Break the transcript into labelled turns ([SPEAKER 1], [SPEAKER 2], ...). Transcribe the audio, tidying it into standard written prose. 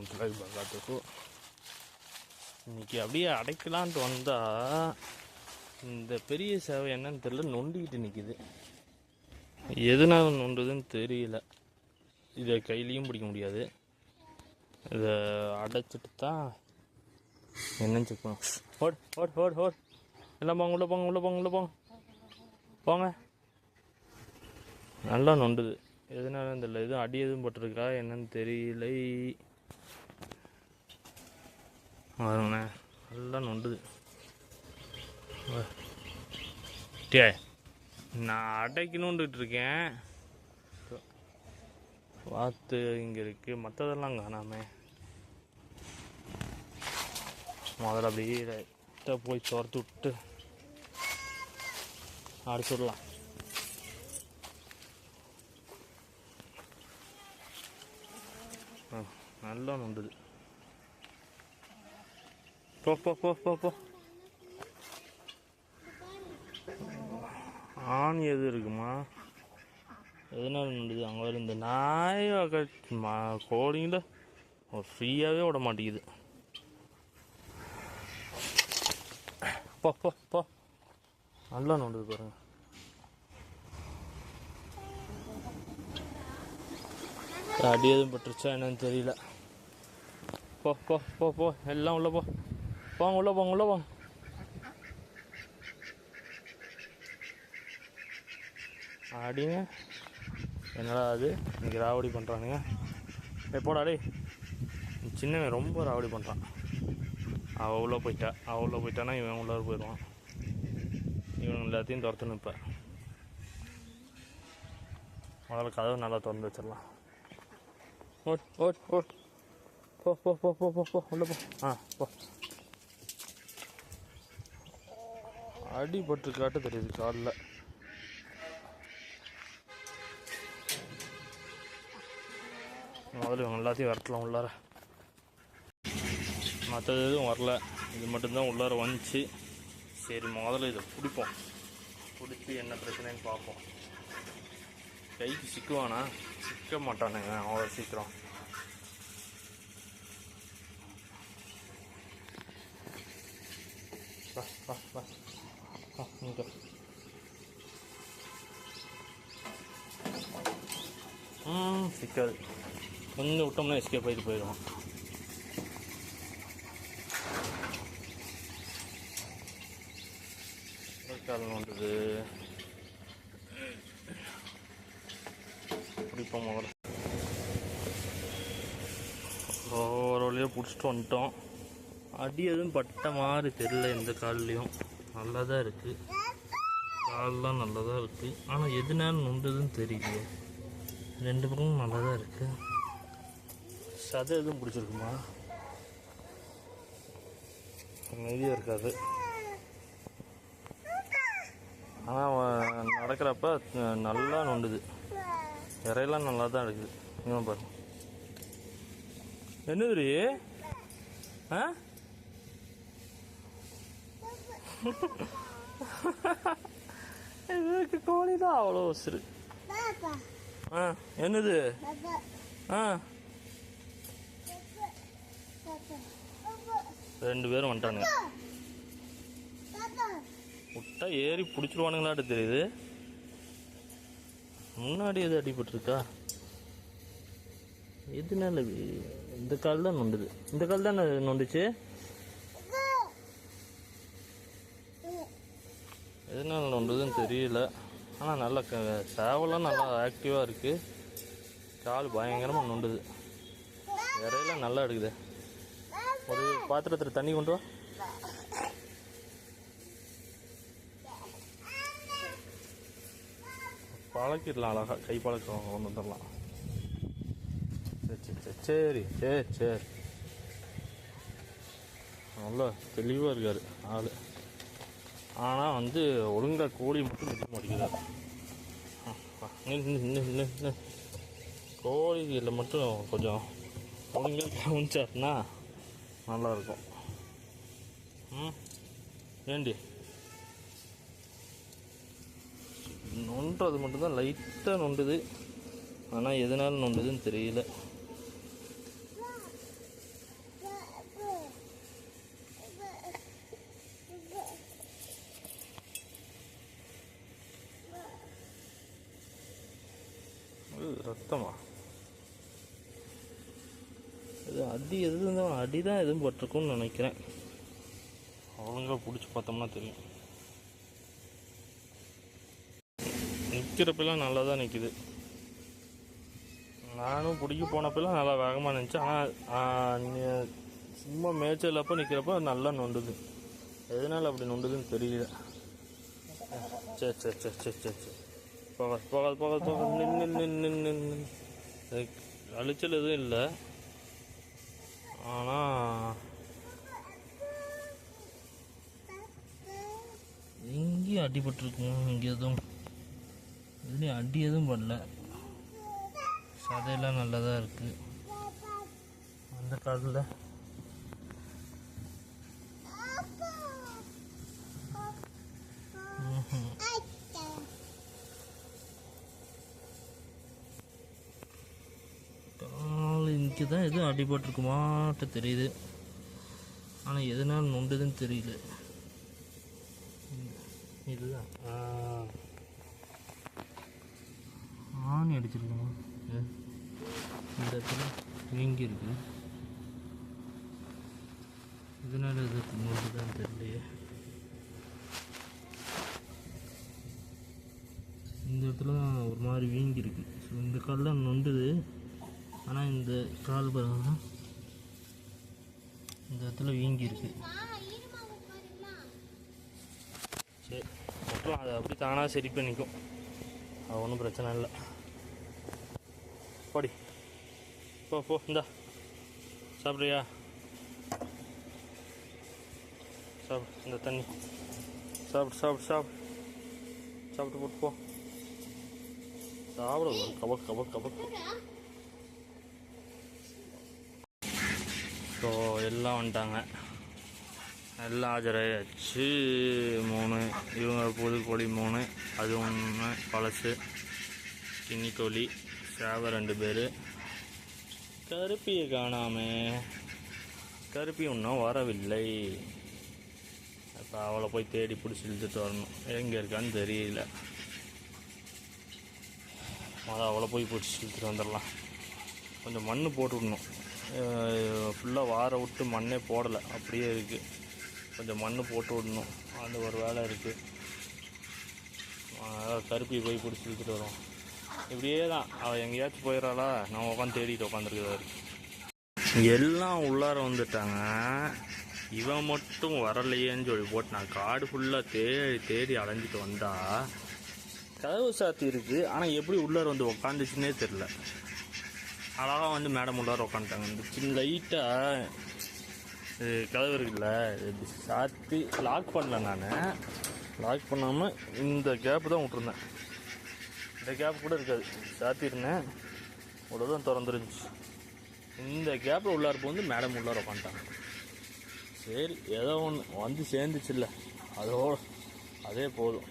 [SPEAKER 1] warahmatullahi wabarakatuh. இன்றைக்கி அப்படியே அடைக்கலான்ட்டு வந்தால் இந்த பெரிய சேவை என்னன்னு தெரியல, நொண்டிக்கிட்டு நிற்கிது. எதுனால நொண்டுதுன்னு தெரியல. இதை கையிலையும் பிடிக்க முடியாது. இதை அடைச்சிட்டு தான் என்னன்னு செக் பண்ணும். ஓட் ஓட் ஓட் ஓட் எல்லாம் போங்க, உள்ளே போங்க, உள்ளே போங்க, உள்ளே போங்க, போங்க. நல்லா நொண்டுது. எதுனாலும் தெரியல. எதுவும் அடி எதுவும் போட்டிருக்கா என்னன்னு தெரியல. வருங்கண்ணே, நல்லா நொண்டுது. டே, நான் அடைக்கணுன்ட்டு இருக்கேன். வாத்து இங்கே இருக்குது, மற்றதெல்லாம் காணாமே. முதல்ல அப்படியே லைட்டாக போய் துரத்து விட்டு அடிச்சுடலாம். நல்லா நொண்டுது. போ போ போ போ போ. ஆணி எது இருக்குமா? எதனால நொண்டுது? அங்கே வரும் இந்த நாய் கோழிங்கள ஃப்ரீயாகவே விட மாட்டேங்குது. போ போ போ. நல்லா நோண்டுது பாருங்க. அடி எதுவும் பட்டுருச்சா என்னன்னு தெரியல. போ போ போ போ, எல்லாம் உள்ள போ. போங்க, உள்ள போங்க, உள்ள போங்க. அடிங்க, என்னடா அது இன்றைக்கி ராவடி பண்ணுறானுங்க. எப்போடா டே, சின்னவன் ரொம்ப ராவடி பண்ணுறான். அவள் உள்ளே போயிட்டா. அவள் உள்ளே போயிட்டானா இவன் உள்ளே போயிடுவான். இவன் எல்லாத்தையும் துரத்துன்னு. இப்போ முதல்ல கதவு நல்லா திறந்து வச்சிடலாம். ஓட் ஓட் ஓட். போ போ போ போ போ போ, உள்ளே போ. போ. அடிபட்டுருக்காட்டு தெரியுது காலில். முதல்ல இவங்க எல்லாத்தையும் வரட்டலாம் உள்ளார. மற்றது எதுவும் வரல, இது மட்டும்தான் உள்ளார வந்துச்சு. சரி, முதல்ல இதை பிடிப்போம். பிடிச்சி என்ன பிரச்சனைன்னு பார்ப்போம். கைக்கு சிக்குவானா? சிக்க மாட்டானுங்க அவ்வளோ சீக்கிரம். வா வா வா வா, இங்கே. சிக்காது. கொஞ்சம் விட்டோம்னா எஸ்கேப் ஆகிட்டு போயிடுவோம். கால் வந்தது பிடிப்போம். முதல்ல ஒரு வழியாக பிடிச்சிட்டு வந்துட்டோம். அடி எதுவும் பட்ட மாதிரி தெரியல எந்த கால்லையும். நல்லா தான் இருக்குது, கால்லாம் நல்லா தான் இருக்குது. ஆனால் எதுனாலும் நொண்டுதுன்னு தெரியலையே. ரெண்டு பக்கமும் நல்லா தான் இருக்குது. சதை எதுவும் பிடிச்சிருக்குமா? நிறைய இருக்காது. ஆனால் நடக்கிறப்ப நல்லா நொண்டுது. இறையெல்லாம் நல்லா தான் இருக்குது. இன்னும் பாருங்க. என்னது இதுக்கு கோழி தான் அவ்வளோ சிறு. என்னது? ரெண்டு பேரும் வந்துட்டானுங்க. விட்டா ஏறி பிடிச்சிருவானுங்களாட்டு தெரியுது. முன்னாடி எது அடிபட்டுருக்கா? எதுனால? இந்த கால் தான் நொண்டுது. இந்த கால் தான் நொண்டுச்சு. எதனால நொண்டுதுன்னு தெரியல. ஆனால் நல்லா சேவலாம் நல்லா ஆக்டிவாக இருக்குது. கால் பயங்கரமாக நொண்டுது. இறையெல்லாம் நல்லா எடுக்குது. ஒரு பாத்திரத்தில் தண்ணி கொண்டு வா. பழக்கிடலாம் அழகா. கை பழக்கம் கொண்டு வந்துடலாம். சரி சரி சரி. நல்லா தெளிவாக இருக்கார் ஆள். ஆனால் வந்து ஒழுங்காக கோழி மட்டும் நிற்க மாட்டேங்கிறார். கோழிகளில் மட்டும் கொஞ்சம் ஒழுங்காக கவனிச்சாருன்னா நல்லாயிருக்கும். ஏண்டி நொன்றது மட்டும்தான் லைட்டாக நொண்டுது. ஆனால் எதனால நொண்டுதுன்னு தெரியல. ரத்தமா? இது அடி எதுவும் தான், அடி தான் எதுவும் பட்டிருக்கும்னு நினைக்கிறேன். ஒழுங்காக பிடிச்சி பார்த்தோம்னா தெரியும். நிற்கிறப்பெல்லாம் நல்லா தான் நிற்கிது. நானும் பிடிக்க போனப்பெல்லாம் நல்லா வேகமாக நினச்சி, ஆனால் சும்மா மேய்ச்சல் அப்போ நிற்கிறப்ப நல்லா நொண்டுது. எதனால் அப்படி நொண்டுதுன்னு தெரியல. சரி சரி சரி சரி சரி சரி போகாது போகாது போகாது போகாது. நின்று நின்று நின்று அழிச்சல் எதுவும் இல்லை. ஆனால் எங்கேயும் அடிபட்டுருக்குங்க. இங்கே எதுவும் இதுலேயும் அடி எதுவும் பண்ணல. சதையெல்லாம் நல்லா தான் இருக்குது. அந்த காதில் இங்கே தான் எதுவும் அடிபட்டுருக்குமாட்ட தெரியுது. ஆனால் எதனால் நொண்டுதுன்னு தெரியல. இதுதான் ஆணி அடிச்சிருக்கோமா? இந்த இடத்துல வீங்கி இருக்கு. இதனால இது நொண்டுதான் தெரியலையே. இந்த இடத்துல தான் ஒரு மாதிரி வீங்கி இருக்கு. ஸோ இந்த கால் தான் நொண்டுது. ஆனால் இந்த கால் பாருங்க, இந்த இடத்துல வீங்கி இருக்கு. சரி, அப்புறம் அதை அப்படி தானாக சரி பண்ணிக்கும். அது ஒன்றும் பிரச்சனை இல்லை. போடி போ போ. இந்தா சாப்பிட்றியா? சாப்பிடு, இந்த தண்ணி சாப்பிட்டு சாப்பிட்டு சாப்பிட்டு சாப்பிட்டு போட்டு போ. சாப்பிட கபக் கபக் கபக். ஸோ எல்லாம் வந்துட்டாங்க. எல்லாம் ஆஜராகிடுச்சு. 3 இவங்க புது கோழி 3, அது 1 பழசு, கிண்ணி கோழி, சேவை 2 பேர். கருப்பியை காணாம, கருப்பி இன்னும் வரவில்லை. இப்போ அவளை போய் தேடி பிடிச்சி இழுத்துட்டு வரணும். எங்கே இருக்கான்னு தெரியல. அவளை போய் பிடிச்சி இழுத்துட்டு வந்துடலாம். கொஞ்சம் மண் போட்டு விடணும். ஃபுல்லாக வார விட்டு மண்ணே போடலை, அப்படியே இருக்குது. கொஞ்சம் மண் போட்டு விடணும். அந்த ஒரு வேலை இருக்குது. கருப்பி போய் பிடிச்சி இழுத்துட்டு வரோம். இப்படியே தான் அவள் எங்கேயாச்சும் போயிடறாளா, நான் உட்காந்து தேடிட்டு உட்காந்துருக்குறாரு. எல்லாம் உள்ளார வந்துட்டாங்க. இவன் மட்டும் வரலையேன்னு சொல்லி போட்டு நான் காடு ஃபுல்லாக தேடி தேடி அலைஞ்சிட்டு வந்தா கதவு சாத்தி இருக்குது. ஆனால் எப்படி உள்ளார வந்து உக்காந்துச்சுன்னே தெரில. அழகாக வந்து மேடம் உள்ளார உட்காந்துட்டாங்க. இந்த சின்ன லைட்டாக கதவு இருக்குல்ல, இது சாத்தி லாக் பண்ணல. நான் லாக் பண்ணாமல் இந்த கேப்பு தான் விட்டுருந்தேன். இந்த கேப் கூட இருக்காது, சாத்திருந்தேன். உடனே தான் திறந்துருந்துச்சு. இந்த கேப்பில் உள்ளார வந்து மேடம் உள்ளார உட்காந்துட்டாங்க. சரி, ஏதோ ஒன்று வந்து சேர்ந்துச்சுல்ல, அதே போதும்.